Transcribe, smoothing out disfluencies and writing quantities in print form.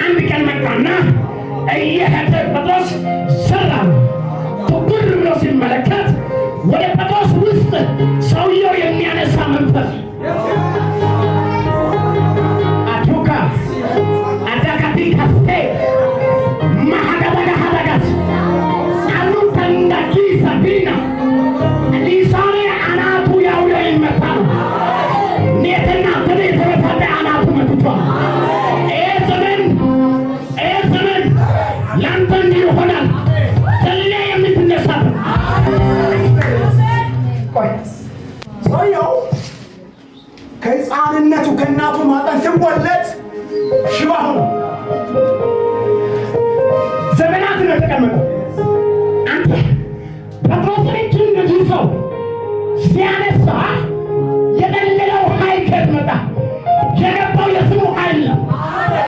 አንድ ቀን መጣና እየሄደ ጴጥሮስ ሰራ ትኩር ብሎ ሲመለከት ወደ ጴጥሮስ ውስጥ ሰውየው የሚያነሳ መንፈስ አቱካ አዳካቲ ካስቴ ማሃጋባጋ ሀዳጋት አሉ ተንዳኪ ሰቢና ሊሳኔ አናቱ ያውያ ይመታል ኔትና ተኔ ተረታለ አናቱ መጥቷል። ዘመን ላንተ እንዲህ ይሆናል። ተለያ የምትነሳት ሰውየው ከሕፃንነቱ ከእናቱ ማጠን ሲወለድ ሽባ ሆነ።